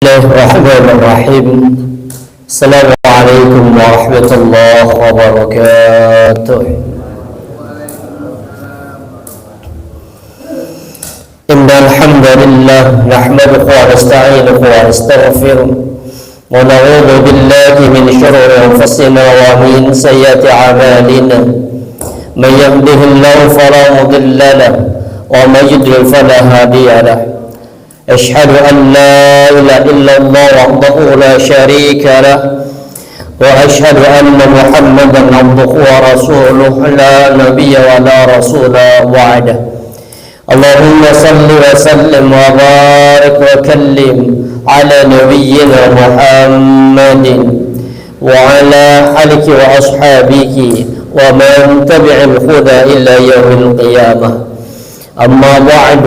Bismillahirrahmanirrahim. Assalamualaikum warahmatullahi wabarakatuh. Innal hamdalillah nahmaduhu wa nasta'inuhu wa nastaghfiruh wa na'udzu billahi min shururi anfusina wa min sayyiati a'malina. May yahdihillahu fala mudilla lahu wa may yudlil fala hadiya lahu. أشهد أن لا إله إلا الله وحده لا شريك له وأشهد أن محمدا عبده ورسوله لا نبي ولا رسول بعده اللهم صل وسلم وبارك وكلم على نبينا محمد وعلى آله وأصحابه ومن تبع الهدى إلى يوم القيامة أما بعد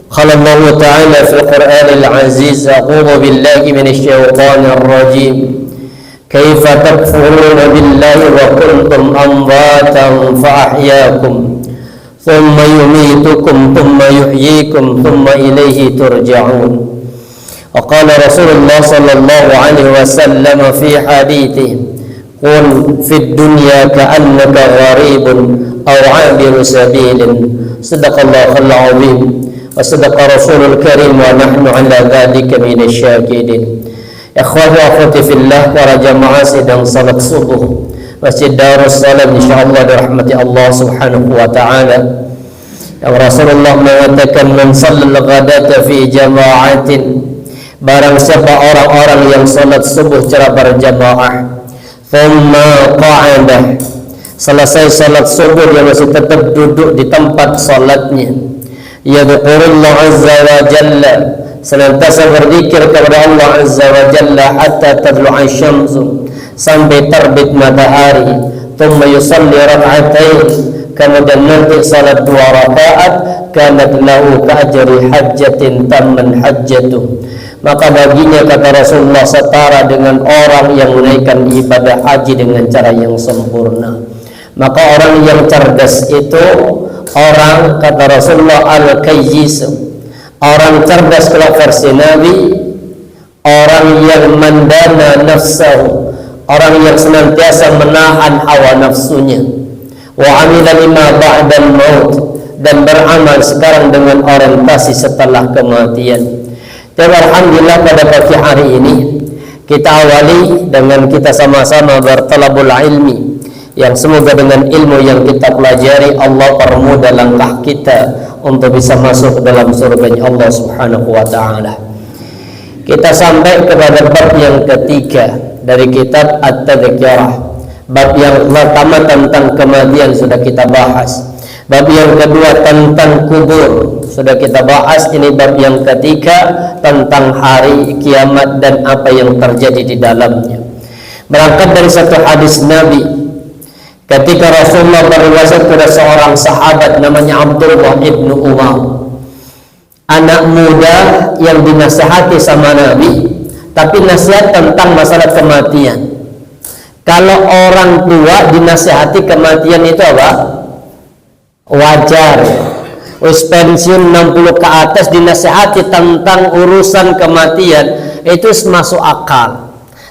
قال الله تعالى في القرآن العزيز أعوذ بالله من الشيطان الرجيم كيف تكفرون بالله وكنتم أمواتا فأحياكم ثم يميتكم ثم يحييكم ثم إليه ترجعون وقال رسول الله صلى الله عليه وسلم في حديثه قل في الدنيا كأنك غريب أو عابر سبيل صدق الله العظيم وصدق رسول الكريم ونحن على ذلك من الشاهدين. Ikhwati wa akhwati fillah, para jamaah sedang salat subuh Masjid Darussalam insyaallah dirahmati Allah Subhanahu wa taala. Yang Rasulullah mengatakan man shallal ghadata fi jama'atin, barang siapa orang-orang yang salat subuh secara berjamaah, thumma qa'ada, selesai salat subuh dia masih tetap duduk di tempat salatnya, yadhkurullah azza wa jalla, senantiasa berzikir kepada Allah azza wa jalla hatta tadlu'a syamsu, sampai terbit matahari, thumma yusalli rak'atain, kemudian nanti salat 2 rakaat, kanat lahu ka'ajri hajjatin tamman hajjatuh, maka baginya kata Rasulullah setara dengan orang yang menunaikan ibadah haji dengan cara yang sempurna. Maka orang yang cerdas itu orang, kata Rasulullah, al-kayyis, orang cerdas kalau versi Nabi, orang yang mandana nafsahu, orang yang senantiasa menahan hawa nafsunya, wa amila lima ba'dal maut, dan beramal sekarang dengan orientasi setelah kematian. Dan alhamdulillah pada pagi hari ini kita awali dengan kita sama-sama bertalabul ilmi, yang semoga dengan ilmu yang kita pelajari Allah permudah langkah kita untuk bisa masuk ke dalam surga Allah Subhanahu wa taala. Kita sampai kepada bab yang ketiga dari kitab At-Tadhkirah. Bab yang pertama tentang kematian sudah kita bahas. Bab yang kedua tentang kubur sudah kita bahas. Ini bab yang ketiga tentang hari kiamat dan apa yang terjadi di dalamnya. Berangkat dari satu hadis Nabi ketika Rasulullah berwasiat kepada seorang sahabat namanya Abdullah ibnu Umar, anak muda yang dinasihati sama Nabi, tapi nasihat tentang masalah kematian. Kalau orang tua dinasihati kematian itu apa? Wajar. Wis pensiun 60 ke atas dinasihati tentang urusan kematian itu masuk akal.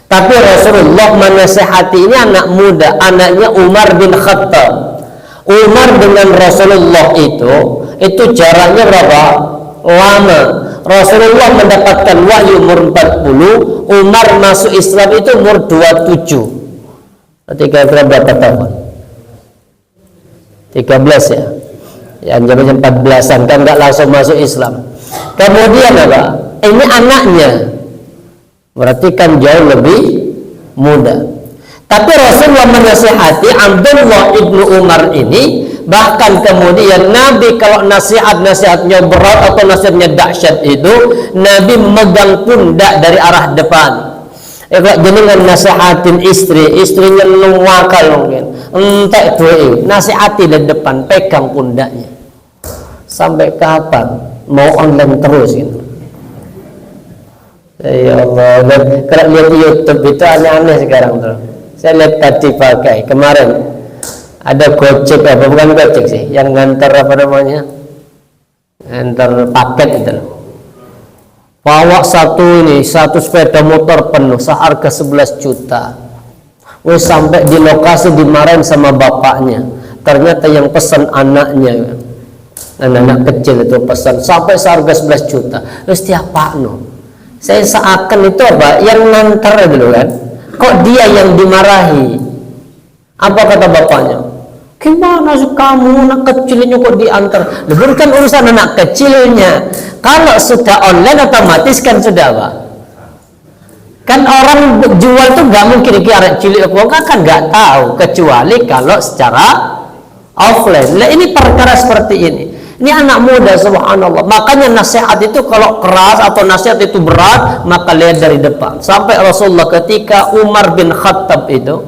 Tapi Rasulullah menasihati ini anak muda, anaknya Umar bin Khattab. Umar dengan Rasulullah itu jaraknya berapa? Lama. Rasulullah mendapatkan wahyu umur 40, Umar masuk Islam itu umur 27. Ketika berapa tahun? 13 ya. Yang jam 14-an kan enggak langsung masuk Islam. Kemudian apa? Ini anaknya. Berarti kan jauh lebih muda. Tapi Rasulullah menasihati Abdullah ibnu Umar ini, bahkan kemudian Nabi kalau nasihatnya berat atau nasihatnya dahsyat itu, Nabi memegang pundak dari arah depan. Jenengan nasihatin istrinya nuwakal mungkin, entek duwe, nasihati di depan, pegang pundaknya. Sampai kapan mau online terus gitu? Ya Allah, kalau lihat YouTube itu aneh-aneh sekarang tuh. Saya lihat tadi pakai kemarin ada Gojek, apa bukan Gojek sih, yang ngantar apa namanya, ngantar paket itu. bawa satu sepeda motor penuh seharga 11 juta. Wes sampai di lokasi dimarahin sama bapaknya. Ternyata yang pesan anaknya, anak kecil itu pesan sampai seharga 11 juta. Terus tiap Pak no, saya seakan itu apa? Yang nganter dulu kan? Kok dia yang dimarahi? Apa kata bapaknya? Gimana sih kamu anak kecilnya kok diantar? Bukan urusan anak kecilnya. Kalau sudah online otomatis kan sudah apa? Kan orang jual tuh nggak mungkin anak cilik kan nggak tahu kecuali kalau secara offline. Nah, ini perkara seperti ini. Ini anak muda subhanallah. Makanya nasihat itu kalau keras atau nasihat itu berat, maka lihat dari depan. Sampai Rasulullah ketika Umar bin Khattab itu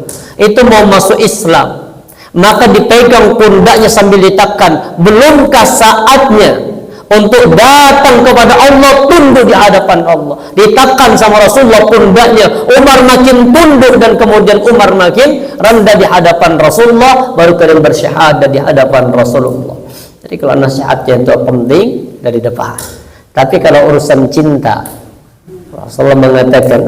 mau masuk Islam, maka dipegang pundaknya sambil ditekan, belumkah saatnya untuk datang kepada Allah, tunduk di hadapan Allah. Ditekan sama Rasulullah pundaknya, Umar makin tunduk dan kemudian Umar makin rendah di hadapan Rasulullah, baru kemudian bersyahadat di hadapan Rasulullah. Jadi kalau nasihatnya itu penting dari depan. Tapi kalau urusan cinta, Rasulullah mengatakan,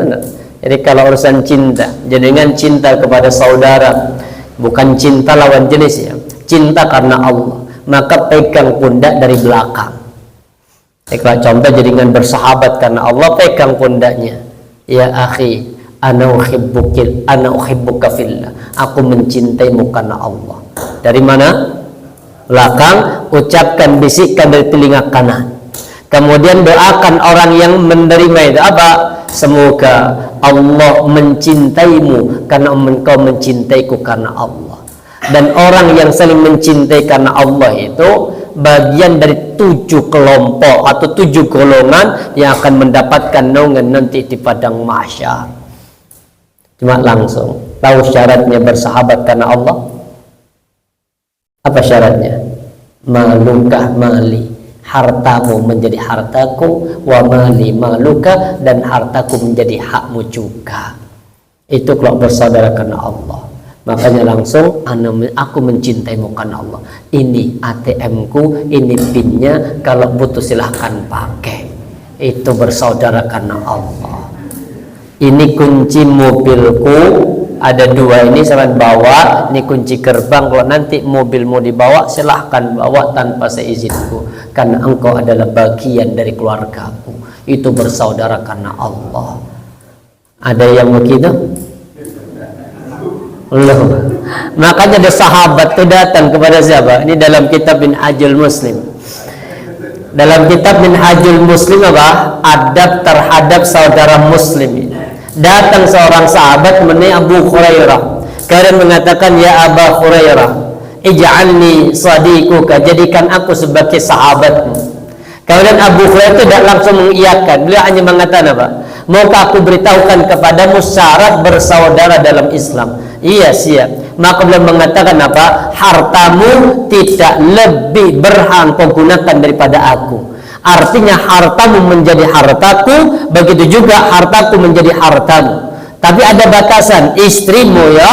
jadi kalau urusan cinta, jangan cinta kepada saudara, bukan cinta lawan jenis ya, cinta karena Allah, maka pegang pundak dari belakang. Kalau contoh jadi dengan bersahabat karena Allah, pegang pundaknya. Ya akhi, ana uhibbuka fillah. Aku mencintaimu karena Allah. Dari mana? Belakang, ucapkan, bisikkan dari telinga kanan. Kemudian doakan orang yang menerima itu apa? Semoga Allah mencintaimu karena engkau mencintaiku karena Allah. Dan orang yang saling mencintai karena Allah itu bagian dari 7 kelompok atau 7 golongan yang akan mendapatkan naungan nanti di padang mahsyar. Cuma langsung tahu syaratnya bersahabat karena Allah? Apa syaratnya? Malukah mali, hartamu menjadi hartaku, wa mali maluka, dan hartaku menjadi hakmu juga. Itu kalau bersaudara karena Allah. Makanya langsung aku mencintaimu karena Allah. Ini ATM-ku, ini PIN-nya, kalau butuh silahkan pakai. Itu bersaudara karena Allah. Ini kunci mobilku, ada 2 ini saya bawa. Ini kunci gerbang, kalau nanti mobil mau dibawa silahkan bawa tanpa seizinku, karena engkau adalah bagian dari keluargaku. Itu bersaudara karena Allah. Ada yang begitu? Allah. Makanya ada sahabat itu datang kepada siapa? Ini dalam kitab Minhajul Muslim. Dalam kitab Minhajul Muslim apa? Adab terhadap saudara muslim. Datang seorang sahabat menemui Abu Hurairah. Kemudian mengatakan, ya Abu Hurairah, ij'alni sadiquka, jadikan aku sebagai sahabatmu. Kemudian Abu Hurairah tidak langsung mengiyakan. Beliau hanya mengatakan apa? Maukah aku beritahukan kepadamu syarat bersaudara dalam Islam? Iya, siap. Maka beliau mengatakan apa? Hartamu tidak lebih berhak kau gunakan daripada aku. Artinya hartamu menjadi hartaku, begitu juga hartaku menjadi hartamu. Tapi ada batasan. Istrimu ya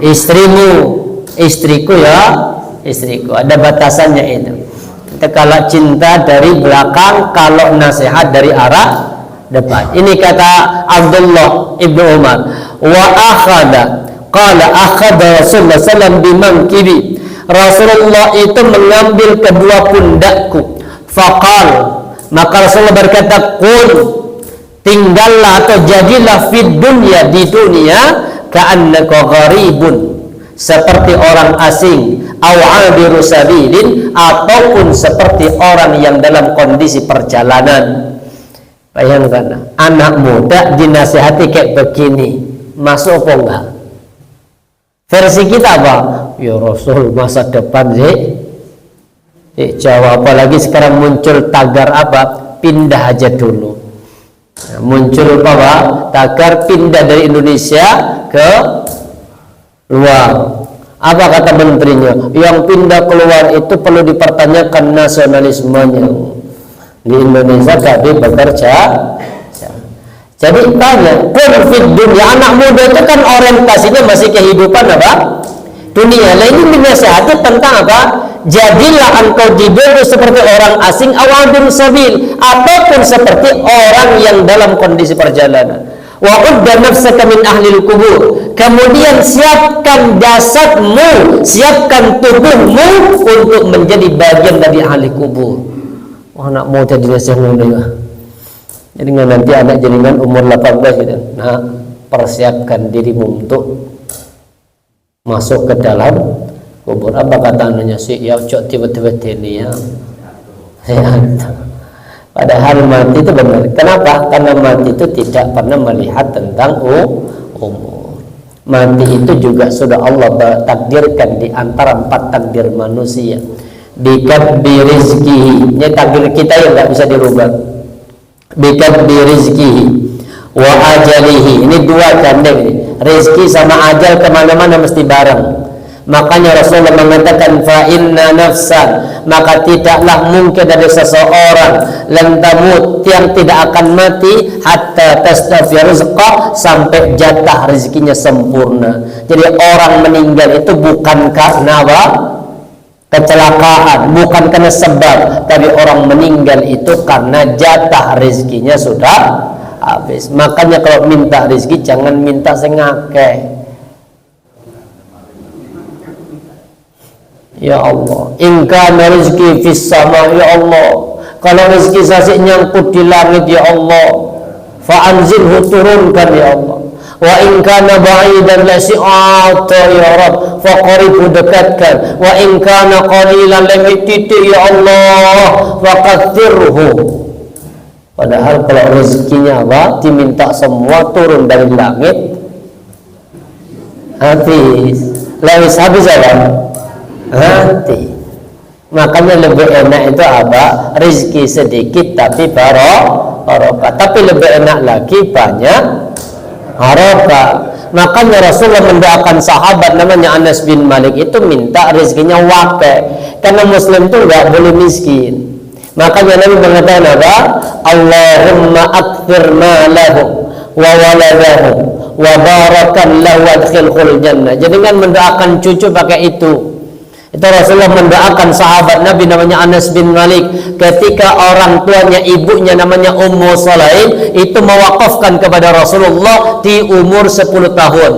istrimu, istriku ya istriku. Ada batasannya itu. Kalau cinta dari belakang, kalau nasihat dari arah depan. Ini kata Abdullah ibnu Umar. Wa akhada, qala akhada Rasulullah sallam bimankibi. Rasulullah itu mengambil kedua pundakku. Faqal, maka Rasulullah berkata, qul, tinggallah atau jadilah fid dunya, di dunia, ka'annaka gharibun, seperti orang asing, au 'abiru sabilin, ataupun seperti orang yang dalam kondisi perjalanan. Bayangkan, anak muda dinasihati kayak begini, masuk apa enggak? Versi kita apa? Ya Rasul, masa depan sih jawab. Apalagi sekarang muncul tagar apa? Pindah aja dulu. Nah, muncul apa? Tagar pindah dari Indonesia ke luar. Apa kata menterinya? Yang pindah keluar itu perlu dipertanyakan nasionalismenya. Di Indonesia tapi bekerja. Jadi tanya, konflik dunia, anak muda itu kan orientasinya masih kehidupan apa? dunia. Lain ini dinasihati tentang apa? Jadilah engkau diberi seperti orang asing awadir sabil, ataupun seperti orang yang dalam kondisi perjalanan. Wa udda nafsaka min ahlil kubur. Kemudian siapkan jasadmu, siapkan tubuhmu untuk menjadi bagian dari ahli kubur. Wah, nak mau jadi nasihat ya. Jadi nanti anak jaringan umur 18 gitu. Nah, persiapkan dirimu untuk masuk ke dalam kubur. Apa kata anaknya sih? Ya cok tiba-tiba ini ya. Padahal mati itu benar. Kenapa? Karena mati itu tidak pernah melihat tentang umur. Mati itu juga sudah Allah takdirkan di antara 4 takdir manusia. Bikadbi rizkihi, ini takdir kita yang tidak bisa dirubah. Bikadbi rizkihi wa ajalihi, ini 2 gandeng. Rizki sama ajal kemana-mana mesti bareng. Makanya Rasulullah mengatakan fa inna nafsan, maka tidaklah mungkin ada seseorang lan tamut yang tidak akan mati hatta tastafi rizqa, sampai jatah rezekinya sempurna. Jadi orang meninggal itu bukan karena apa? Kecelakaan, bukan karena sebab, tapi orang meninggal itu karena jatah rezekinya sudah habis. Makanya kalau minta rezeki jangan minta sengake. Ya Allah, in kana rizki fis sama, ya Allah, kalau rezeki saya nyangkut di langit, ya Allah, fa anzilhu, turunkan ya Allah. Wa in kana ba'idan la si'ata ya Rabb, fa qaribhu, dekatkan. Wa in kana qalilan lam titik ya Allah, fa kathirhu. Padahal kalau rezekinya apa? Diminta semua turun dari langit, habis. Habis apa? Hati. Makanya lebih enak itu apa? Rizki sedikit tapi barokah. Tapi lebih enak lagi banyak barokah. Makanya Rasulullah mendoakan sahabat namanya Anas bin Malik itu minta rizkinya wakil, karena Muslim itu nggak boleh miskin. Makanya Nabi mengatakan apa? Allahumma akthir malahu wa waladahu wa barakan lahu adkhilhul jannah. Jadi kan mendoakan cucu pakai itu. Itu Rasulullah mendoakan sahabat Nabi namanya Anas bin Malik ketika orang tuanya, ibunya namanya Ummu Sulaim itu mewakafkan kepada Rasulullah di umur 10 tahun.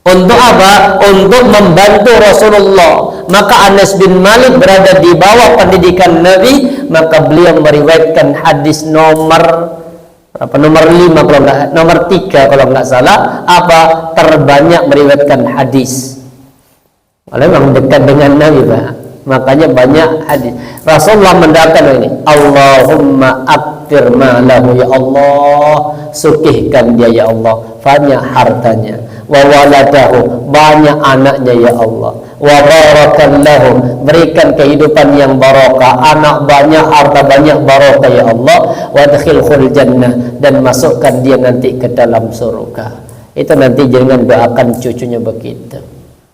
Untuk apa? Untuk membantu Rasulullah. Maka Anas bin Malik berada di bawah pendidikan Nabi, maka beliau meriwayatkan hadis nomor 5 kalau enggak, nomor 3 kalau enggak salah, apa? Terbanyak meriwayatkan hadis. Oleh memang dekat dengan Nabi, Pak. Makanya banyak hadis. Rasulullah mendoakan ini, Allahumma aktir malahu, ya Allah, sukihkan dia ya Allah, banyak hartanya, wa waladahu, banyak anaknya ya Allah, wa barakallahu, berikan kehidupan yang barokah, anak banyak, harta banyak, barokah ya Allah, wa adkhilhul jannah, dan masukkan dia nanti ke dalam surga. Itu nanti jangan doakan cucunya begitu.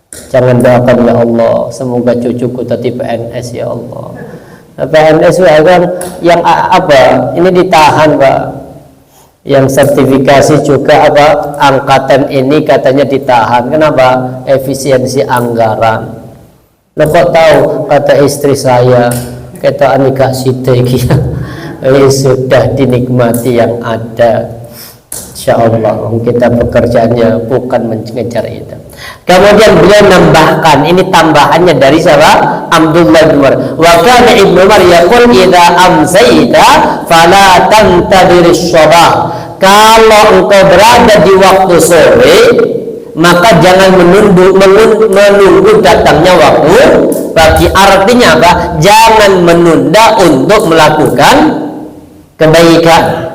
Jangan doakan ya Allah, semoga cucuku tadi PNS ya Allah. PNS kan yang apa? Ini ditahan, Pak. Yang sertifikasi juga apa? Angkatan ini katanya ditahan. Kenapa? Efisiensi anggaran. Lo kok tahu? Kata istri saya, kata Anika Sidiki, sudah dinikmati yang ada. Insyaallah kita pekerjaannya bukan mengejar itu. Kemudian beliau nambahkan, ini tambahannya dari siapa? Abdullah bin Umar. Wa kana Ibnu Umar yaqul idza amsayta fala tantadhiris sabah. Kalau engkau berada di waktu sore, maka jangan menunggu datangnya waktu pagi. Artinya apa? Jangan menunda untuk melakukan kebaikan.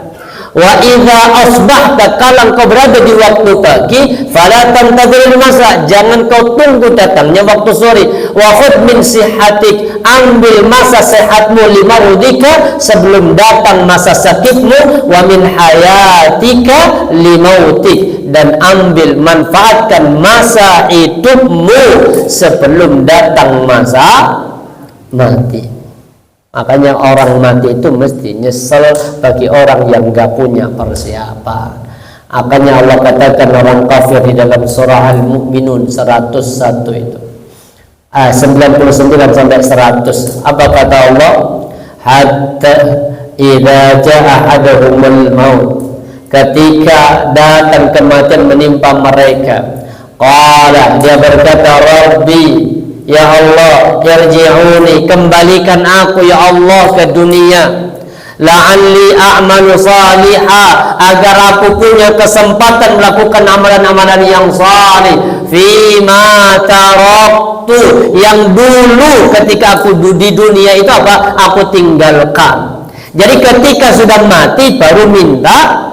Wa idza asbahta, kalau kau berada di waktu pagi, fala tantadhiril masa, jangan kau tunggu datangnya waktu sore. Wa khudh min sihatik, ambil masa sehatmu, limarudika, sebelum datang masa sakitmu, wa min hayatika limautik, dan ambil manfaatkan masa hidupmu sebelum datang masa mati. Makanya orang mati itu mesti nyesel bagi orang yang gak punya persiapan. Akannya Allah katakan orang kafir di dalam surah Al-Mu'minun 101 itu. 99 sampai 100. Apa kata Allah? Hatta idza jaa ahaduhumul maut. Ketika datang kematian menimpa mereka, qala, dia berkata, Rabbi, ya Allah, irji'uni, kembalikan aku ya Allah ke dunia, la'alli a'malu salihah, agar aku punya kesempatan melakukan amalan-amalan yang salih, fima taraktu, yang dulu ketika aku di dunia itu apa? Aku tinggalkan. Jadi ketika sudah mati baru minta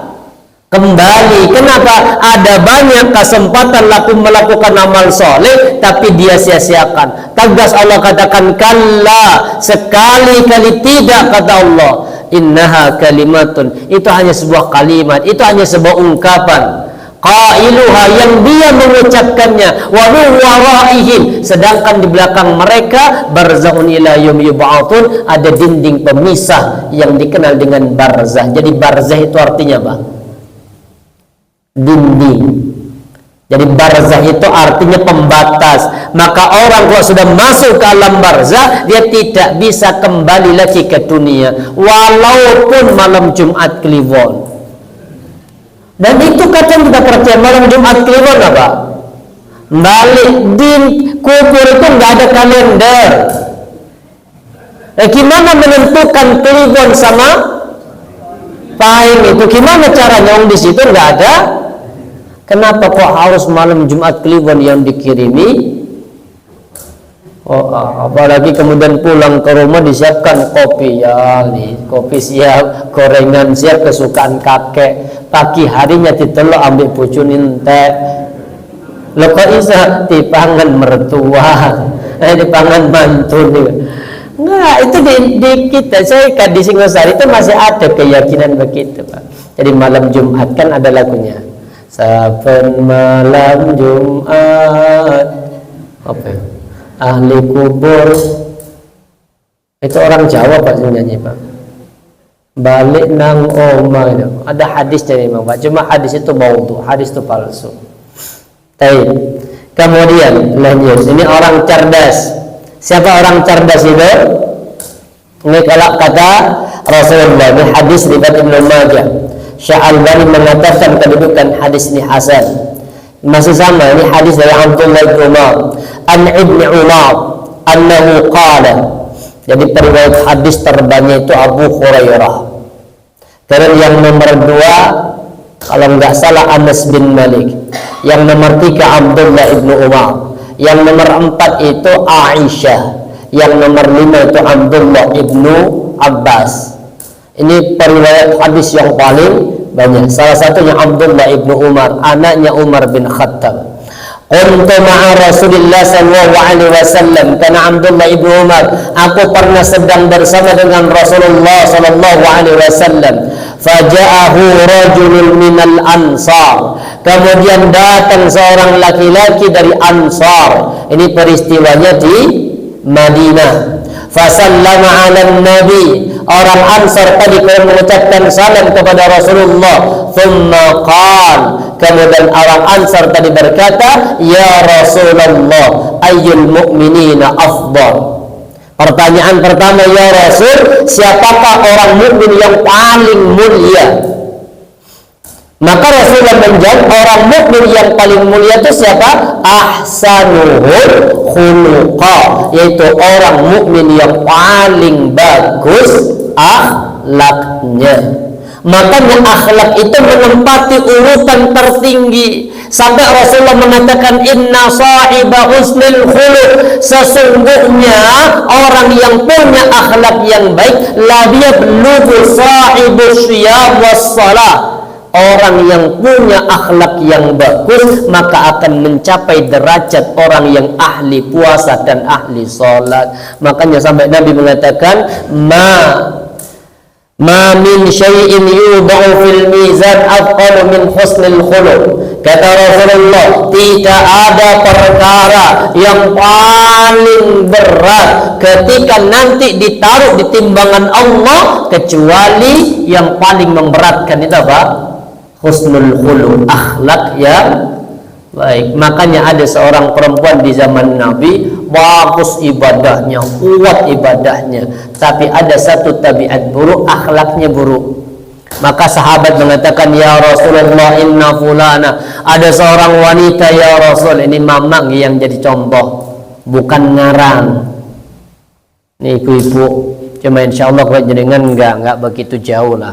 kembali. Kenapa? Ada banyak kesempatan melakukan amal soleh, tapi dia sia-siakan. Tegas Allah katakan, kalla, sekali-kali tidak, kata Allah. Innaha kalimatun, itu hanya sebuah kalimat, itu hanya sebuah ungkapan. Qailuha, yang dia mengucapkannya, wa min waraihim, sedangkan di belakang mereka barzakhun ila yaum yub'atsun, ada dinding pemisah yang dikenal dengan barzah. Jadi barzah itu artinya apa? Dinding. Jadi barzah itu artinya pembatas. Maka orang kalau sudah masuk ke alam barzah, dia tidak bisa kembali lagi ke dunia walaupun malam Jumat Kliwon. Dan itu kadang kita percaya, malam Jumat Kliwon apa? Balik di kubur itu nggak ada kalender. Gimana menentukan Kliwon sama Pahing itu? Gimana caranya? Di situ nggak ada. Kenapa kok harus malam Jumat Kliwon yang dikirimi? Apalagi kemudian pulang ke rumah disiapkan kopi, ya nih, kopi siap, gorengan siap kesukaan kakek. Pagi harinya ditelok ambil bojonin teh. Lo kok bisa dipangan mertua, dipangan mantu nih. Enggak, itu di kita. Saya di Singosari itu masih ada keyakinan begitu, Pak. Jadi malam Jumat kan ada lagunya. Saben malam Jumat, apa ya? Ahli kubur, itu orang Jawa Pak nyanyi Pak. Balik nang oma itu. Ada hadisnya memang Pak. Cuma hadis itu maudhu, hadis itu palsu. Baik. Kemudian lanjut. Ini orang cerdas. Siapa orang cerdas itu? Ini kalau kata Rasulullah, ini hadis riwayat Ibnu Majah. Syekh Albani mengatakan kedudukan hadis ini hasan. Masih sama, ini hadis dari Abdullah bin Umar, an Ibnu Umar, annahu qala. Jadi periwayat hadis terbanyak itu Abu Hurairah. Kemudian yang nomor 2 kalau nggak salah Anas bin Malik. Yang nomor 3 Abdullah ibnu Umar. Yang nomor 4 itu Aisyah. Yang nomor 5 itu Abdullah ibnu Abbas. Ini periwayat hadis yang paling banyak. Salah satunya Abdullah ibnu Umar, anaknya Umar bin Khattab. Quntu ma'a Rasulillah sallallahu alaihi wasallam, karena Abdullah ibnu Umar, aku pernah sedang bersama dengan Rasulullah sallallahu alaihi wasallam. Faja'ahu rajulun minal ansar, kemudian datang seorang laki-laki dari Ansar. Ini peristiwanya di Madinah. Fasallama 'alan nabi, orang Ansar tadi mengucapkan salam kepada Rasulullah. Thumma qala, kemudian orang Ansar tadi berkata, ya Rasulullah, ayyul mu'minina afdal. Pertanyaan pertama, ya Rasul, siapakah orang mukmin yang paling mulia? Maka Rasulullah menjawab, orang mukmin yang paling mulia itu siapa? Ahsanuhul khuluqa, yaitu orang mukmin yang paling bagus akhlaknya. Makanya akhlak itu menempati urutan tertinggi, sampai Rasulullah mengatakan inna sahiba husnil khuluq, sesungguhnya orang yang punya akhlak yang baik la yablughu sahibus syiyam was shalah. Orang yang punya akhlak yang bagus maka akan mencapai derajat orang yang ahli puasa dan ahli sholat. Makanya sampai Nabi mengatakan ma min syai'in yudha'u fil mizan afqalu min husnil khuluq. Kata Rasulullah, tidak ada perkara yang paling berat ketika nanti ditaruh di timbangan Allah kecuali yang paling memberatkan itu apa? husnul khuluq, akhlak yang baik. Makanya ada seorang perempuan di zaman Nabi, bagus ibadahnya, kuat ibadahnya, tapi ada satu tabiat buruk, akhlaknya buruk. Maka sahabat mengatakan, ya Rasulullah, inna fulana, ada seorang wanita ya Rasul, ini mamang yang jadi contoh, bukan ngarang. Nih ibu-ibu, cuma insya Allah kalau jenengan enggak begitu jauh lah.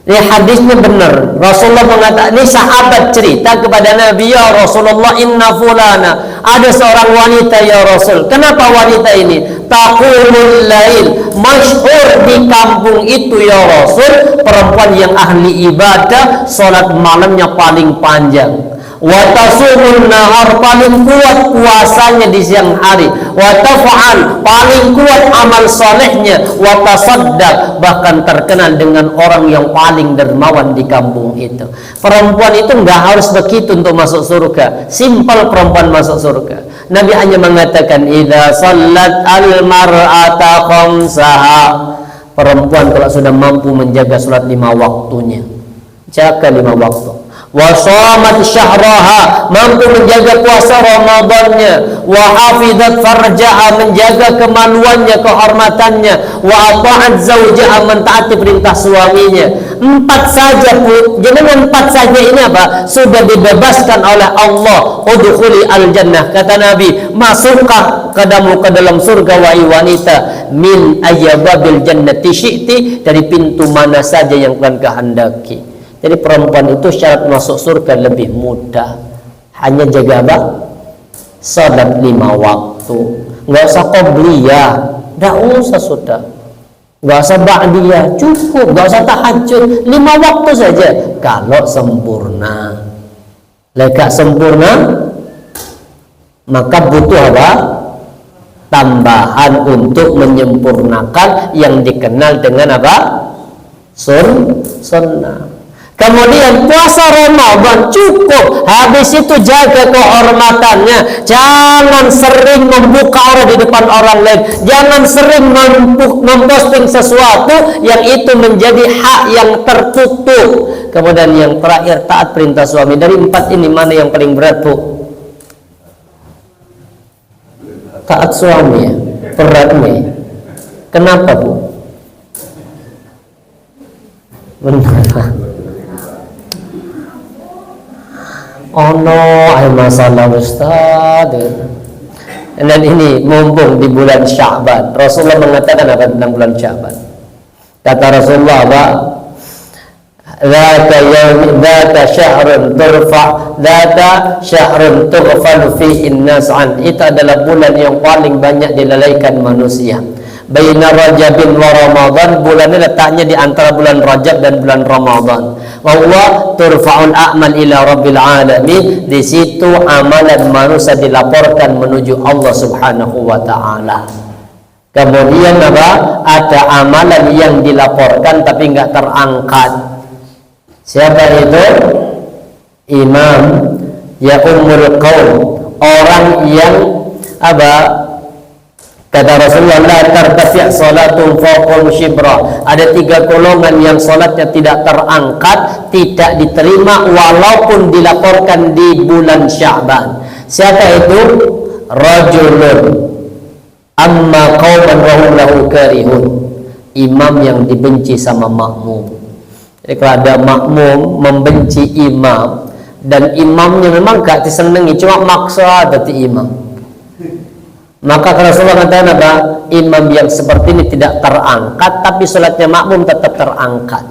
Ini hadisnya benar. Rasulullah mengatakan, ini sahabat cerita kepada Nabi, ya Rasulullah, inna fulana, ada seorang wanita ya Rasul. Kenapa wanita ini? Taqumul lail, masyhur di kampung itu ya Rasul, perempuan yang ahli ibadah, salat malamnya paling panjang. Wa tasumul nahar, paling kuat puasanya di siang hari. Wa taf'al, paling kuat amal solehnya. Wa tasaddaq, bahkan terkenal dengan orang yang paling dermawan di kampung itu. Perempuan itu enggak harus begitu untuk masuk surga. Simpel perempuan masuk surga. Nabi hanya mengatakan, idza sallat al mar'ata khamsaha, perempuan kalau sudah mampu menjaga salat 5 waktunya, jaga 5 waktu. Wa shamat syahraha, mampu menjaga puasa Ramadannya. Wa hafizat farjaha, menjaga kemaluannya, kehormatannya. Wa ata'at zawjaha, mentaati perintah suaminya. 4 saja Bu, jangan 4 saja ini apa? Sudah dibebaskan oleh Allah. Udkhuli al-jannah, kata Nabi, masuklah ke dalam surga wahai wanita, min ayyababil jannati syi'ti, dari pintu mana saja yang Tuhan kehendaki. Jadi perempuan itu syarat masuk surga lebih mudah. Hanya jaga apa? Salat 5 waktu. Nggak usah qobliyah, nggak usah sudah. Nggak usah ba'diyah, cukup. Nggak usah tahajud, 5 waktu saja. Kalau sempurna. Leka sempurna, maka butuh apa? Tambahan untuk menyempurnakan yang dikenal dengan apa? Sunnah. Kemudian puasa Ramadan cukup, habis itu jaga kehormatannya. Jangan sering membuka orang di depan orang lain. Jangan sering memposting sesuatu yang itu menjadi hak yang tertutup. Kemudian yang terakhir, taat perintah suami. Dari 4 ini mana yang paling berat Bu? Taat suami ya, berat nih. Kenapa Bu? Benar. Oh no, ada masalah Ustaz. Dan ini mumpung di bulan Sya'ban, Rasulullah mengatakan apa tentang bulan Sya'ban? Kata Rasulullah apa? Dzata syahrun turfa, dzata syahrun tughfal fi innas an. Itu adalah bulan yang paling banyak dilalaikan manusia. Baina Rajabin wa Ramadan, bulan ini letaknya di antara bulan Rajab dan bulan Ramadan. Wa huwa turfa'ul a'mal ila rabbil alamin. Di situ amalan manusia dilaporkan menuju Allah Subhanahu wa taala. Kemudian apa? Ada amalan yang dilaporkan tapi enggak terangkat. Siapa itu? Imam ya ummul qaum, orang yang apa? Kata Rasulullah, la tartafi' salatun fawqal shibra. Ada 3 golongan yang salatnya tidak terangkat, tidak diterima walaupun dilaporkan di bulan Sya'ban. Siapa itu? Rajulun amma qauman wa hum lahu karihun. Imam yang dibenci sama makmum. Jadi kalau ada makmum membenci imam dan imamnya memang gak disenangi, cuma maksa berarti imam, maka Rasulullah katakan apa? Imam yang seperti ini tidak terangkat, tapi salatnya makmum tetap terangkat.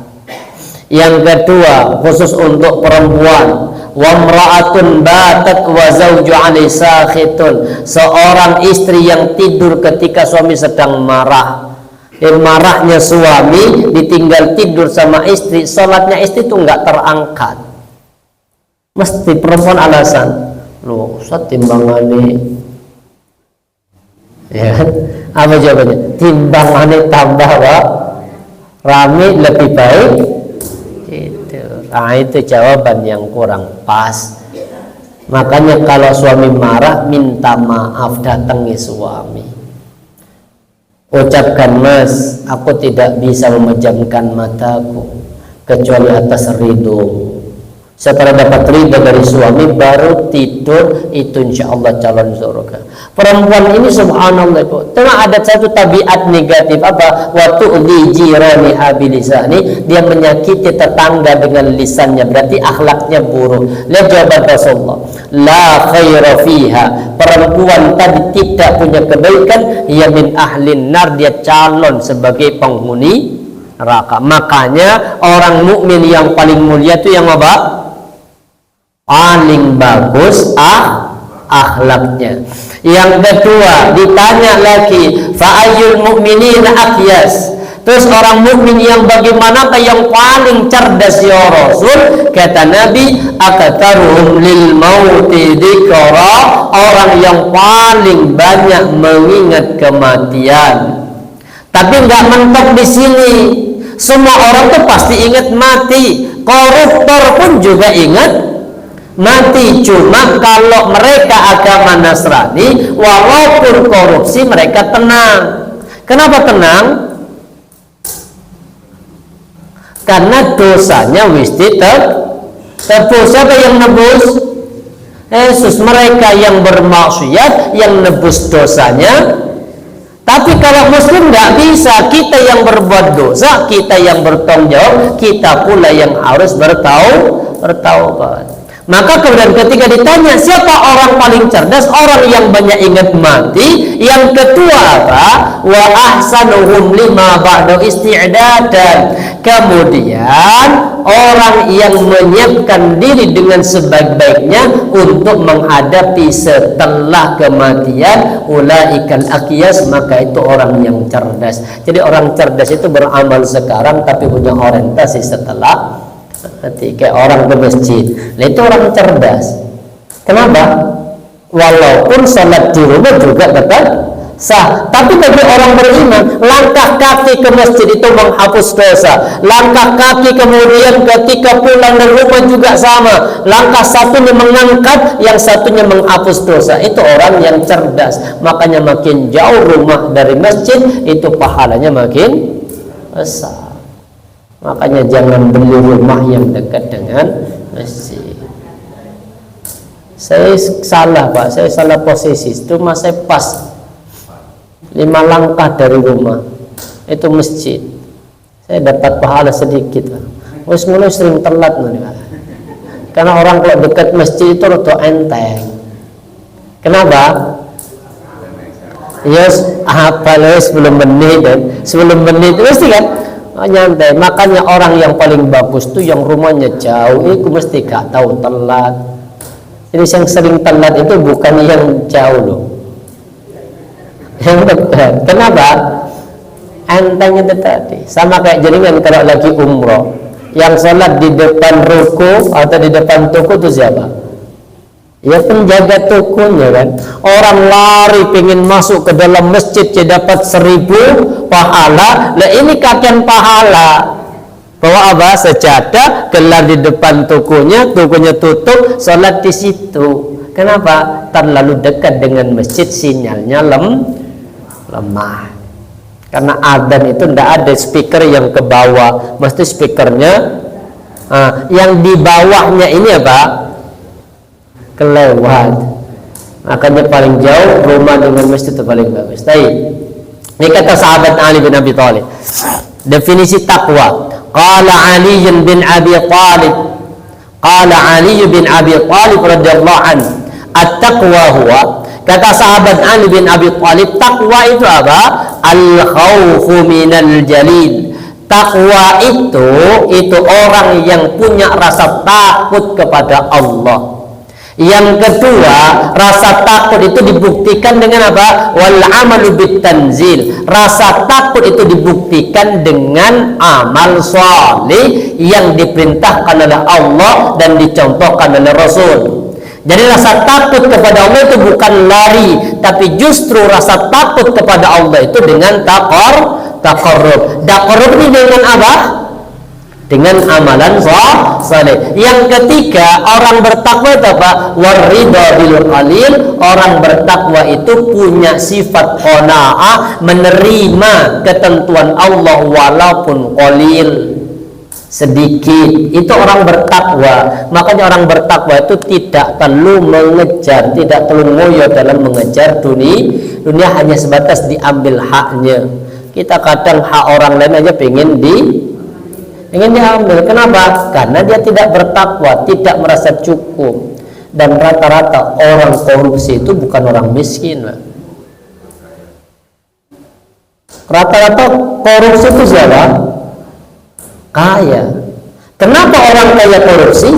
Yang kedua, khusus untuk perempuan, wa mra'atun batat wa zawju 'alaihi sakhitun, seorang istri yang tidur ketika suami sedang marah. Marahnya suami ditinggal tidur sama istri, salatnya istri itu enggak terangkat. Mesti perempuan alasan, loh Ustaz timbangane, ya, apa jawabannya? Timbangannya tambah Pak, rame lebih baik. Gitu. Nah, itu jawaban yang kurang pas. Makanya kalau suami marah, minta maaf, datangi suami. Ucapkan, Mas, aku tidak bisa memejamkan mataku kecuali atas ridho. Setelah dapat ridho dari suami baru tidur, itu insya Allah calon surga. Perempuan ini subhanallah, cuma ada satu tabiat negatif apa? Waktu di jirani habilisani, dia menyakiti tetangga dengan lisannya, berarti akhlaknya buruk. Lihat jawaban Rasulullah, la khaira fiha, perempuan tadi tidak punya kebaikan, ia min ahlin nar, dia calon sebagai penghuni neraka. Makanya orang mukmin yang paling mulia itu yang apa? Paling bagus akhlaknya. Yang kedua ditanya lagi, fa'ayyul mu'minina aqyas, terus orang mukmin yang bagaimanakah yang paling cerdas ya Rasul? Kata Nabi, akatsaruhum lil mauti dzikra, orang yang paling banyak mengingat kematian. Tapi nggak mentok di sini. Semua orang tuh pasti ingat mati. Koruptor pun juga ingat mati. Cuma kalau mereka agama Nasrani, walaupun korupsi mereka tenang. Kenapa tenang? Karena dosanya wis tebus. Siapa yang nebus? Yesus. Mereka yang bermaksiat yang nebus dosanya. Tapi kalau muslim nggak bisa, kita yang berbuat dosa, kita yang bertanggung jawab, kita pula yang harus bertaubat. Maka kemudian ketika ditanya siapa orang paling cerdas, orang yang banyak ingat mati. Yang kedua apa? Wa ahsanuhum lima ba'da isti'dadan. Kemudian orang yang menyiapkan diri dengan sebaik-baiknya untuk menghadapi setelah kematian, ulaikal aqyas, maka itu orang yang cerdas. Jadi orang cerdas itu beramal sekarang tapi punya orientasi setelah mati. Kayak orang ke masjid, nah itu orang cerdas. Kenapa? Walaupun sholat di rumah juga tetap sah. Tapi bagi orang beriman, langkah kaki ke masjid itu menghapus dosa. Langkah kaki kemudian ketika pulang dari rumah juga sama. Langkah satunya mengangkat, yang satunya menghapus dosa. Itu orang yang cerdas. Makanya makin jauh rumah dari masjid, itu pahalanya makin besar. Makanya jangan beli rumah yang dekat dengan masjid. Saya salah Pak, saya salah posisi. Cuma saya pas 5 langkah dari rumah itu masjid. Saya dapat pahala sedikit. Wes mulai sering telat nih. Karena orang kalau dekat masjid itu rada enteng. Kenapa? Yes, apa sebelum menit mesti kan nyantai. Makanya orang yang paling bagus tuh yang rumahnya jauh itu mesti gak tahu telat. Jadi yang sering telat itu bukan yang jauh loh, yang dekat. Kenapa? Enteng itu tadi. Sama kayak jenengan kalau lagi umroh, yang sholat di depan ruku atau di depan toko itu siapa? Ya penjaga tokonya kan. Orang lari pengen masuk ke dalam masjid dapat 1000 pahala. Lah ini kakian pahala. Bawa apa? Sejadah, gelar di depan tokonya tutup, sholat di situ. Kenapa? Terlalu dekat dengan masjid, sinyalnya lemah. Karena adzan itu tidak ada speaker yang ke bawah, mesti speakernya yang di bawahnya ini apa? Kelewat. Makanya paling jauh rumah dengan masjid itu paling bagus. Ini kata sahabat Ali bin Abi Thalib. Definisi takwa. Qala Ali bin Abi Thalib. Qala Ali bin Abi Thalib radhiyallahu anhu, at-taqwa huwa, kata sahabat Ali bin Abi Thalib, takwa itu apa? Al-khawfu minal jalil. Takwa itu orang yang punya rasa takut kepada Allah. Yang kedua, rasa takut itu dibuktikan dengan apa? Wal amalu bitanzil. Rasa takut itu dibuktikan dengan amal saleh yang diperintahkan oleh Allah dan dicontohkan oleh Rasul. Jadi rasa takut kepada Allah itu bukan lari, tapi justru rasa takut kepada Allah itu dengan taqarrub. Taqarrub ini dengan apa? Dengan amalan saleh. Yang ketiga, orang bertakwa itu apa? Waridha bil qalil. Orang bertakwa itu punya sifat qanaah, menerima ketentuan Allah walaupun qalil. sedikit. Itu orang bertakwa. Makanya orang bertakwa itu tidak perlu mengejar, tidak perlu ngoyo dalam mengejar dunia hanya sebatas diambil haknya. Kita kadang hak orang lain aja ingin diambil. Kenapa? Karena dia tidak bertakwa, tidak merasa cukup. Dan rata-rata orang korupsi itu bukan orang miskin, Pak. Rata-rata korupsi itu siapa? Kaya. Kenapa orang kaya korupsi?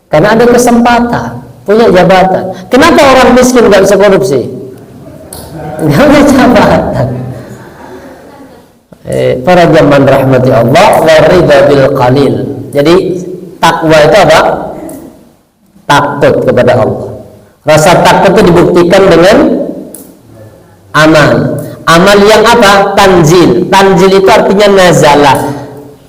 Karena ada kesempatan, punya jabatan. Kenapa orang miskin nggak bisa korupsi? Nggak ada jabatan. Para zaman rahmati Allah, warida bil qalil. Jadi takwa itu apa? Takut kepada Allah. Rasa takut itu dibuktikan dengan amal. Amal yang apa? Tanzil. Tanzil itu artinya nazalah.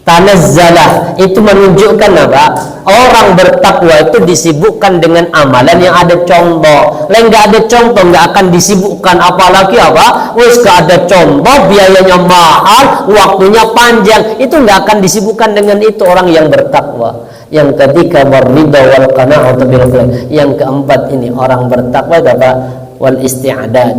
Tanazzalah itu menunjukkan apa? Orang bertakwa itu disibukkan dengan amalan yang ada contoh. Lain nggak ada contoh nggak akan disibukkan, apalagi apa? Wis gak ada contoh, biayanya mahal, waktunya panjang, itu nggak akan disibukkan dengan itu orang yang bertakwa. Yang ketiga warida wal qana'atu bil qalil. Yang keempat ini orang bertakwa apa? Wal isti'adad,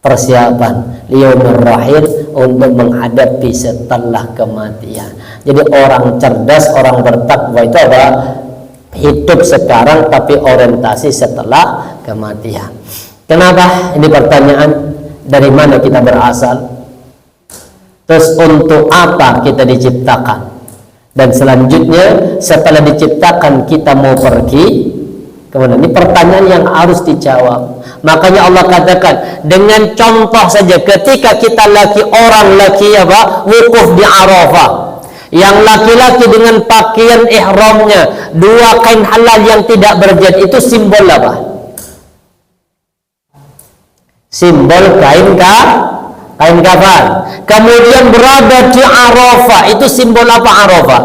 persiapan liyaumir rahil, untuk menghadapi setelah kematian. Jadi orang cerdas, orang bertakwa itu apa? Hidup sekarang tapi orientasi setelah kematian. Kenapa? Ini pertanyaan. Dari mana kita berasal? Terus untuk apa kita diciptakan? Dan selanjutnya setelah diciptakan kita mau pergi kemana? Ini pertanyaan yang harus dijawab. Makanya Allah katakan dengan contoh saja, ketika kita orang laki apa? Wukuf di Arafah. Yang laki-laki dengan pakaian ihramnya, dua kain halal yang tidak berjahit, itu simbol apa? Simbol kain kafan. Kemudian berada di Arafah, itu simbol apa Arafah?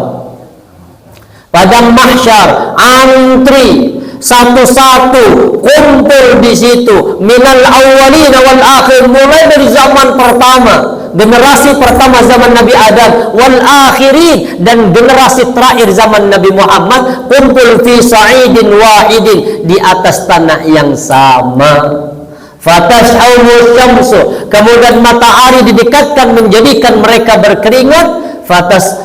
Padang mahsyar, antri satu-satu kumpul di situ, minal awwalin wal akhir, mulai dari zaman pertama, generasi pertama zaman Nabi Adam, wal akhirin, dan generasi terakhir zaman Nabi Muhammad, kumpul fi sa'idin wahidin, di atas tanah yang sama. Fatash'awu syamsu, kemudian matahari didekatkan menjadikan mereka berkeringat.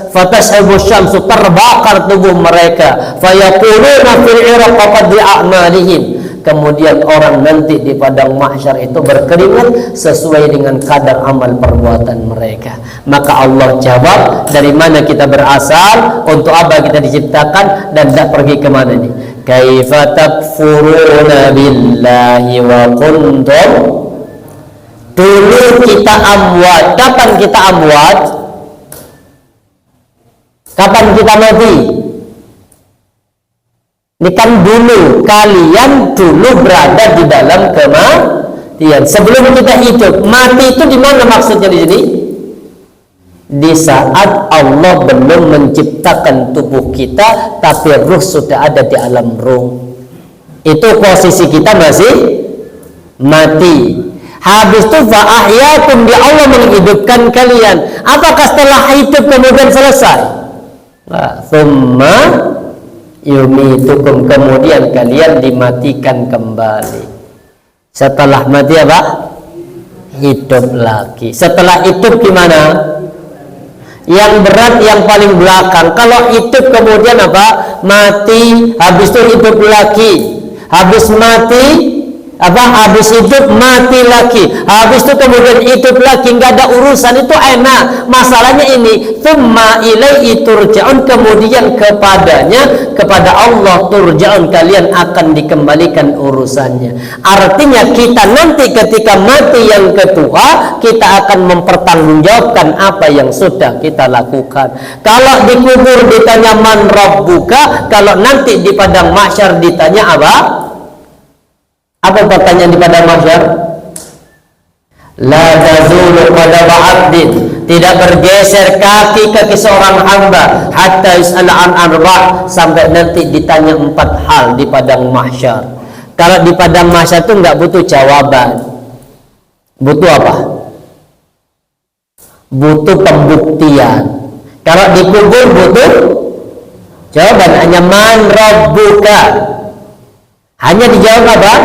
Fatash'awu syamsu, terbakar tubuh mereka. Fayaquluna fil iraqati a'malihim, kemudian orang nanti di padang mahsyar itu berkeringat sesuai dengan kadar amal perbuatan mereka. Maka Allah jawab, dari mana kita berasal, untuk apa kita diciptakan, dan tidak pergi kemana nih. Kaifa takfuruna billahi wa kuntum, dulu kita amwat. Kapan kita amwat? Kapan kita mati? Ini kan dulu, kalian dulu berada di dalam kematian sebelum kita hidup. Mati itu di mana maksudnya di sini? Di saat Allah belum menciptakan tubuh kita, tapi ruh sudah ada di alam ruh. Itu posisi kita masih mati. Habis itu fa'ahyakum, di Allah menghidupkan kalian. Apakah setelah hidup kemudian selesai? Thumma yumitukum, kemudian kalian dimatikan kembali. Setelah mati apa? Hidup lagi. Setelah hidup gimana? Yang berat yang paling belakang. Kalau hidup kemudian apa? Mati, habis itu hidup lagi. Habis mati apa? Habis hidup mati lagi. Habis itu kemudian hidup lagi, nggak ada urusan, itu enak. Masalahnya ini, tsumma ilaihi turja'un, kemudian kepada Allah turja'un, kalian akan dikembalikan urusannya. Artinya kita nanti ketika mati yang kedua, kita akan mempertanggungjawabkan apa yang sudah kita lakukan. Kalau dikubur ditanya man rabbuka, kalau nanti di padang mahsyar ditanya apa? Apa pertanyaan di padang mahsyar? La tazulu qadama 'abdin, tidak bergeser kaki seorang hamba, hatta yus'ala an arba', sampai nanti ditanya 4 hal di padang mahsyar. Kalau di padang mahsyar itu nggak butuh jawaban. Butuh apa? Butuh pembuktian. Kalau dikubur butuh jawaban, hanya man rabbuka. Hanya dijawab apa?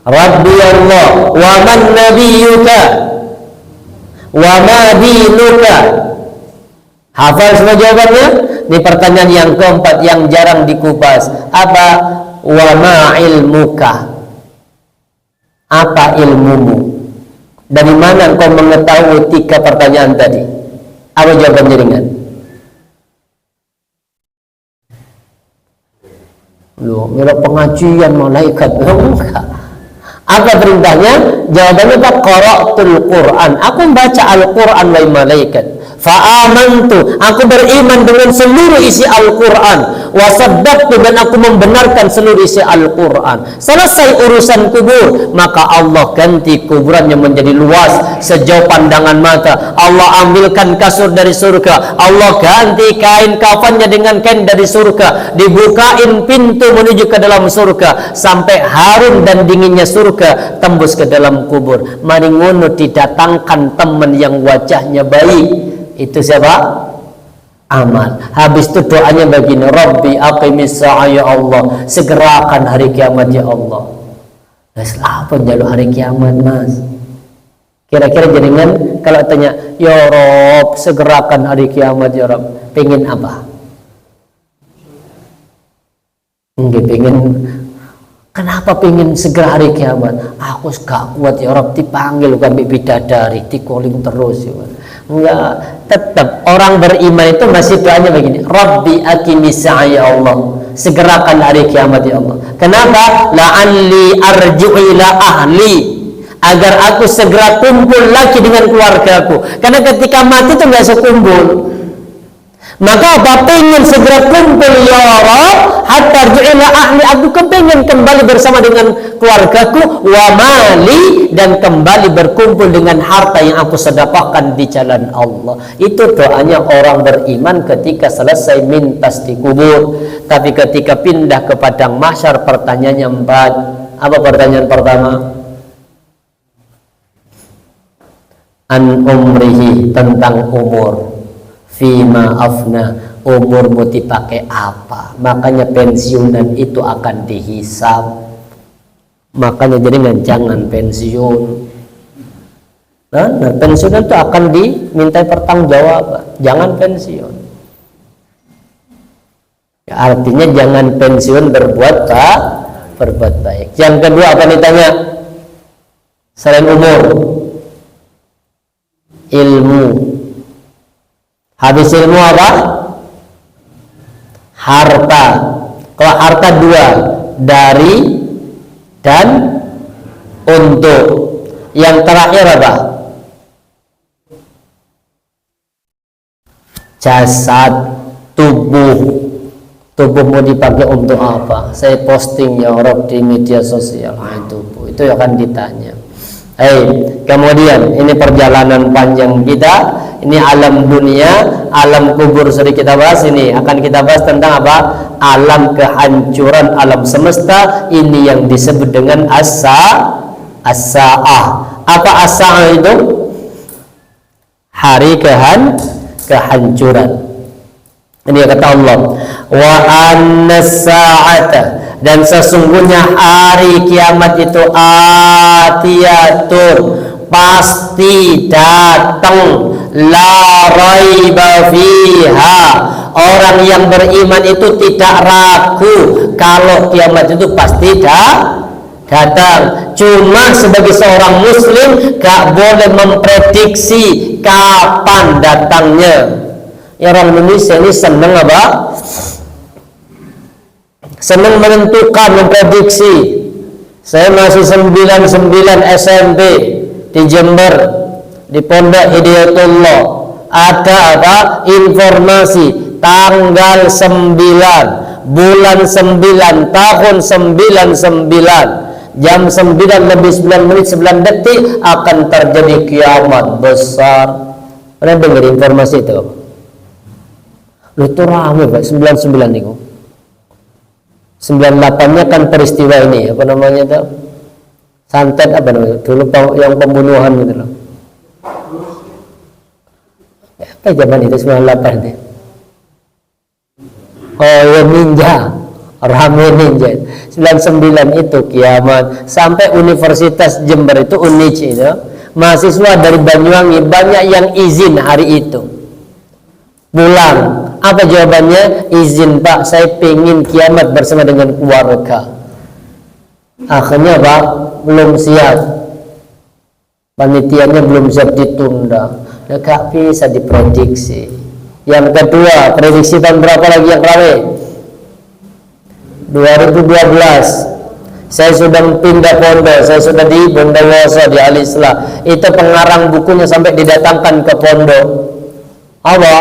Rabbi Allah. Wa man nabiyyuka? Wa ma dinuka? Hafal semua jawabannya? Ini pertanyaan yang keempat yang jarang dikupas. Apa? Wa ma ilmuka? Apa ilmumu? Dari mana engkau mengetahui 3 pertanyaan tadi? Apa jawabannya ringan? Loh, mirip pengajian malaikat. Enggak. Apa perintahnya? Jawabannya apa? Qara'tul Qur'an. Aku membaca Al-Qur'an wahai malaikat. Fa'amantu, aku beriman dengan seluruh isi Al-Quran. Wasaddaqtu, dan aku membenarkan seluruh isi Al-Quran. Selesai urusan kubur, maka Allah ganti kuburannya menjadi luas sejauh pandangan mata. Allah ambilkan kasur dari surga, Allah ganti kain kafannya dengan kain dari surga. Dibukain pintu menuju ke dalam surga, sampai harum dan dinginnya surga tembus ke dalam kubur. Mari ngono didatangkan teman yang wajahnya baik. Itu siapa? Amal. Habis itu doanya begini, Rabbi aqimis sa'a ya Allah, segerakan hari kiamat ya Allah. Mas, apa jalur hari kiamat, Mas? Kira-kira jenengan kalau tanya, ya Rob, segerakan hari kiamat ya Rob, pengen apa? Enggak pengen. Kenapa pengen segera hari kiamat? Aku gak kuat ya Rob, dipanggil kami bidadari, dikoling terus ya. Enggak, tetap orang beriman itu masih doanya begini, Rabbi aqimis sa'a ya Allah, segerakan hari kiamat ya Allah. Kenapa? La'alli arji'u ila ahli, agar aku segera kumpul lagi dengan keluargaku. Karena ketika mati itu nggak sekumpul. Maka apa? Pengen segera kumpul ya Rabb, hatta arji'u ila ahli, aku kepengen kembali bersama dengan keluargaku, wa mali, dan kembali berkumpul dengan harta yang aku sedekahkan di jalan Allah. Itu doanya orang beriman ketika selesai mintas di kubur. Tapi ketika pindah ke padang mahsyar, pertanyaannya 4. Apa pertanyaan pertama? An umrihi, tentang umur. Fima afna, umurmu dipakai apa? Makanya pensiunan itu akan dihisab. Makanya jadi jangan pensiun. Nah, pensiunan itu akan diminta pertanggungjawaban. Jangan pensiun. Ya, artinya jangan pensiun berbuat baik. Yang kedua apa ditanya? Selain umur, ilmu. Habis ilmu apa? Harta. Kalau harta 2, dari dan untuk. Yang terakhir apa? Jasad, tubuh. Tubuh mau dipakai untuk apa? Saya posting ya orang di media sosial. Tubuh itu akan ditanya. Kemudian ini perjalanan panjang kita. Ini alam dunia, alam kubur sudah kita bahas. Ini akan kita bahas tentang apa? Alam kehancuran alam semesta. Ini yang disebut dengan as-sa'ah. Apa as-sa'ah itu? Hari kehancuran. Ini kata Allah, wa annas-sa'ata, dan sesungguhnya hari kiamat itu atiyatun, pasti datang, la raiba fiha. Orang yang beriman itu tidak ragu kalau kiamat itu pasti datang. Cuma sebagai seorang muslim gak boleh memprediksi kapan datangnya. Ya, orang Indonesia ini senang apa? Senang menentukan, memprediksi. Saya masih 99 SMP di Jember, di Pondok Hidayatullah, ada apa? Informasi tanggal 9 bulan 9 tahun 99 jam 9:09 akan terjadi kiamat besar. Pernah dengar informasi itu? Lu itu rame Pak, 99 itu. 98-nya kan peristiwa ini, apa namanya itu? Santet apa namanya? Dulu yang pembunuhan gitu loh. Kayak zaman itu 98 itu. Oh ya ninja, rame ninja. 99 itu kiamat. Sampai Universitas Jember itu UNIJ itu, mahasiswa dari Banyuwangi banyak yang izin hari itu pulang. Apa jawabannya? Izin Pak, saya pengen kiamat bersama dengan keluarga. Akhirnya Pak, belum siap, panitianya belum siap, ditunda. Gak bisa diprediksi. Yang kedua, prediksi tahun berapa lagi yang ramai? 2012. Saya sudah pindah pondok, saya sudah di Bondowoso di Al-Islah. Itu pengarang bukunya sampai didatangkan ke pondok. Apa?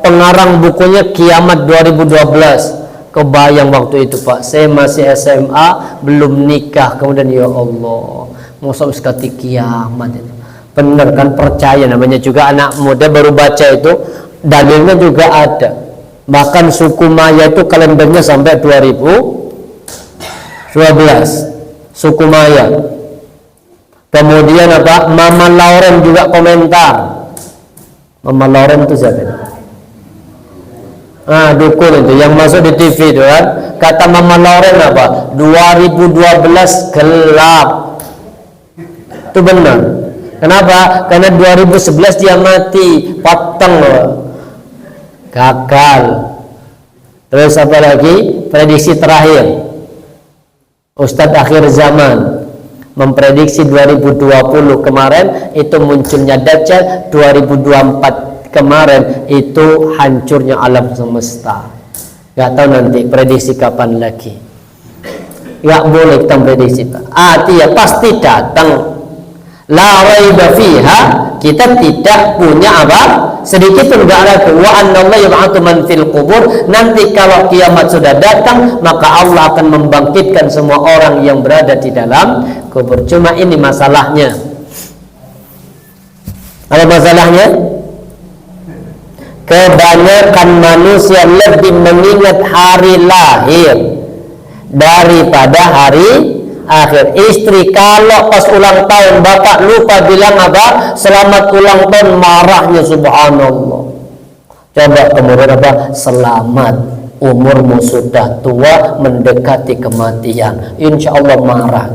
Pengarang bukunya Kiamat 2012. Kebayang waktu itu Pak, saya masih SMA, belum nikah. Kemudian ya Allah, masa sekali kiamat itu. Bener kan, percaya, namanya juga anak muda baru baca itu, dalilnya juga ada. Bahkan suku Maya itu kalendernya sampai 2012 suku Maya. Kemudian apa? Mama Lauren juga komentar. Mama Lauren itu siapa? Dukun itu yang masuk di TV itu kan. Kata Mama Lauren apa? 2012 gelap. Itu benar. Kenapa? Karena 2011 dia mati, potong loh. Gagal. Terus apa lagi? Prediksi terakhir. Ustadz akhir zaman memprediksi 2020 kemarin itu munculnya Dajjal, 2024 kemarin itu hancurnya alam semesta. Gak tahu nanti prediksi kapan lagi. Gak boleh kita prediksi Pak. Dia pasti datang. La raiba fiha, kita tidak punya apa? Sedikit pun gak ada. Wa annallaha yab'atsu man fil qubur. Nanti kalau kiamat sudah datang, maka Allah akan membangkitkan semua orang yang berada di dalam kubur. Cuma ini masalahnya. Apa masalahnya? Kebanyakan manusia lebih mengingat hari lahir daripada hari akhir. Istri kalau pas ulang tahun bapak lupa bilang apa? Selamat ulang tahun, marahnya subhanallah. Coba kemudian apa? Selamat, umurmu sudah tua, mendekati kematian. Insya Allah marah.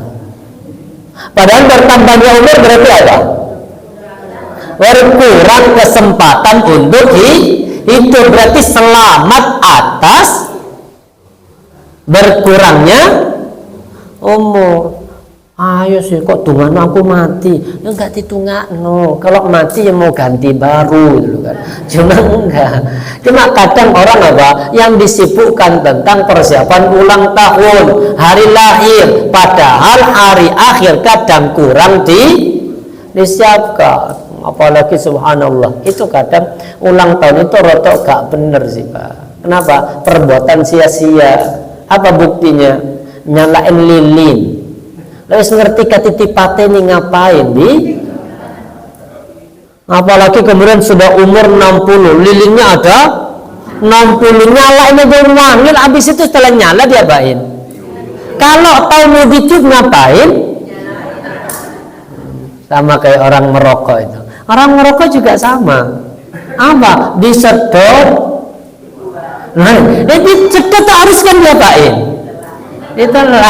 Padahal bertambahnya umur berarti apa? Berkurang kesempatan untuk hidup. Berarti selamat atas berkurangnya umur. Ayo sih, kok tungan aku mati? Ya enggak ditungakno. Kalau mati ya mau ganti baru gitu kan. Cuma enggak. Cuma kadang orang apa yang disibukkan tentang persiapan ulang tahun, hari lahir, padahal hari akhir kadang kurang disiapkan. Apalagi subhanallah, itu kadang ulang tahun itu rotok gak bener sih Pak. Kenapa? Perbuatan sia-sia. Apa buktinya? Nyalain lilin. Lalu ngerti katitipate ini ngapain di? Apalagi kemudian sudah umur 60, lilinnya ada 60, nyalain aja wangil, habis itu setelah nyala diapain? Kalau tahu mau dicup ngapain? Sama kayak orang merokok itu. Orang merokok juga sama. Apa? Disedot. Nah, disedot harus kan diapain? Itulah.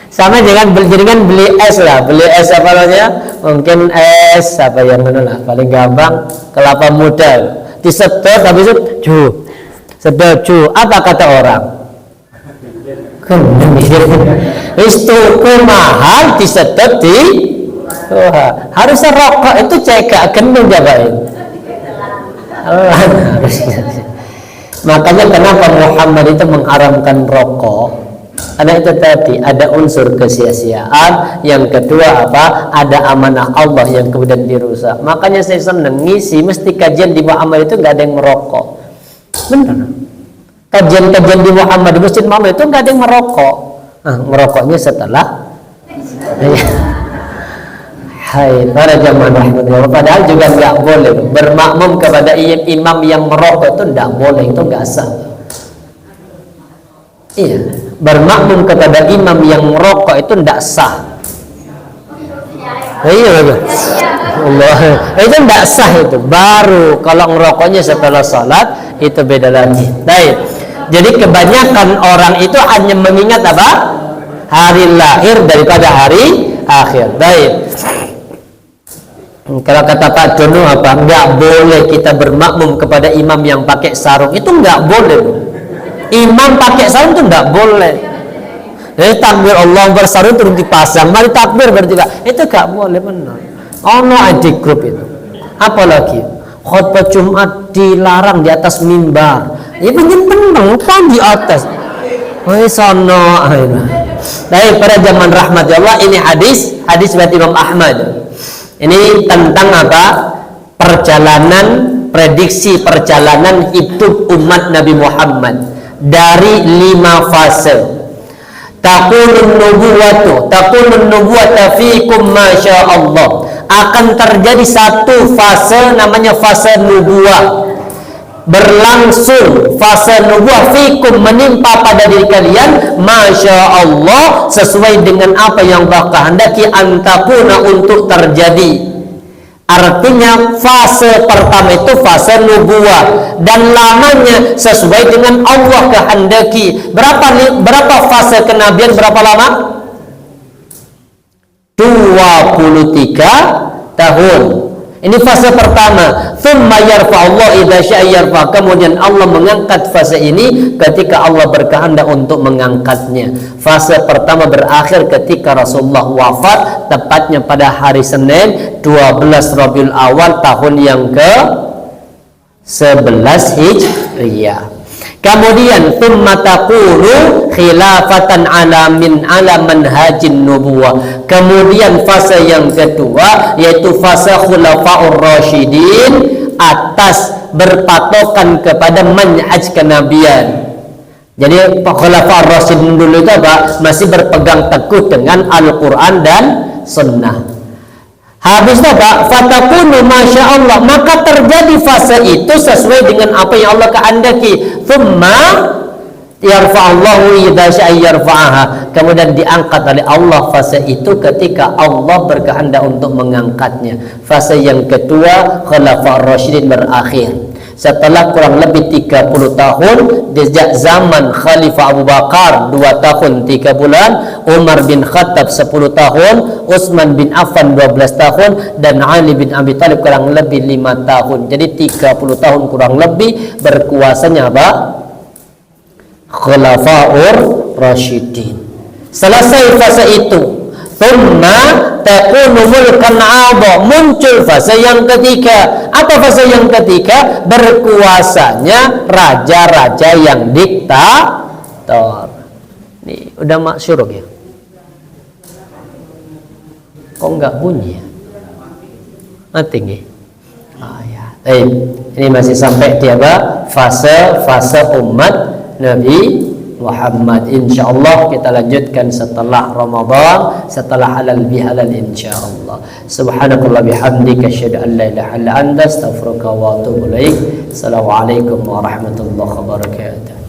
Sama dengan beli es lah, beli es apa namanya? Mungkin es apa yang mana lah, paling gampang kelapa muda. Disedot habis itu sedot apa kata orang? Itu mahal disedot di harusnya rokok itu cegak gendong jabain. Makanya kenapa Muhammad itu mengharamkan rokok? Karena itu tadi ada unsur kesia-siaan. Yang kedua apa? Ada amanah Allah yang kemudian dirusak. Makanya saya senang ngisi mesti kajian di Muhammad itu nggak ada yang merokok. Benar. Kajian-kajian di Muhammad di Masjid Muhammad itu nggak ada yang merokok. Merokoknya setelah. Hai para jamaah rahmatullah. Padahal juga nggak boleh bermakmum kepada imam yang merokok, itu nggak boleh, itu nggak sah. Iya, bermakmum kepada imam yang merokok itu nggak sah. Iya. Allah. Itu tidak sah itu. Baru kalau ngerokoknya setelah salat itu beda lagi. Baik. Jadi kebanyakan orang itu hanya mengingat apa? Hari lahir daripada hari akhir. Baik. Kalau kata Pak Jono apa? Enggak boleh kita bermakmum kepada imam yang pakai sarung. Itu enggak boleh. Imam pakai sarung itu enggak boleh. Jadi takbir Allah bersarung turun dipasang, mari takbir bertiga. Itu enggak boleh benar. Ono di grup itu. Apalagi khutbah Jumat dilarang di atas mimbar. Ya penting kan di atas. Oh sono. Baik, pada zaman rahmat Allah ini hadis riwayat Imam Ahmad. Ini tentang apa? Prediksi perjalanan hidup umat Nabi Muhammad dari 5 fase. Taqulun nubuwata fikum masya Allah. Akan terjadi satu fase namanya fase nubuah. Berlangsung fase nubuah fikum menimpa pada diri kalian masya Allah sesuai dengan apa yang Allah kehendaki antakuna untuk terjadi. Artinya fase pertama itu fase nubuah dan lamanya sesuai dengan Allah kehendaki. Berapa fase kenabian, berapa lama? 23 tahun. Ini fase pertama. Tsumma yarfa'ullah idza syaa yarfa'. Kemudian Allah mengangkat fase ini ketika Allah berkehendak untuk mengangkatnya. Fase pertama berakhir ketika Rasulullah wafat, tepatnya pada hari Senin 12 Rabiul Awal tahun yang ke-11 Hijriah. Kemudian tsumma taqulu khilafatan ala manhajin nubuwah. Kemudian fase yang kedua yaitu fase khulafaur rasyidin atas berpatokan kepada manhaj kenabian. Jadi khulafaur rasyidin dulu itu apa? Masih berpegang teguh dengan Al-Qur'an dan Sunnah. Habis apa? Fatakunu masya Allah, maka terjadi fase itu sesuai dengan apa yang Allah kehendaki. Tsumma yarfa'allahu idza syaa yarfa'aha. Kemudian diangkat oleh Allah fase itu ketika Allah berkehendak untuk mengangkatnya. Fase yang kedua khulafaur rasyidin berakhir. Setelah kurang lebih 30 tahun sejak zaman Khalifah Abu Bakar 2 tahun 3 bulan, Umar bin Khattab 10 tahun, Utsman bin Affan 12 tahun, dan Ali bin Abi Thalib kurang lebih 5 tahun. Jadi 30 tahun kurang lebih berkuasanya apa? Khulafaur Rasyidin. Selesai fase itu, tsumma takunu mulkan 'adha, muncul fase yang ketiga. Apa fase yang ketiga? Berkuasanya raja-raja yang diktator. Nih, udah masyhur ya. Kok enggak bunyi ya? Mati nggih. Ah ya. Ini masih sampai di apa? Fase umat Nabi Muhammad. Insyaallah kita lanjutkan setelah Ramadan, setelah halal bihalal insyaallah. Subhanakallah bihamdika asyhadu an la ilaha illa anta astaghfiruka wa atubu ilaik. Assalamualaikum warahmatullahi wabarakatuh.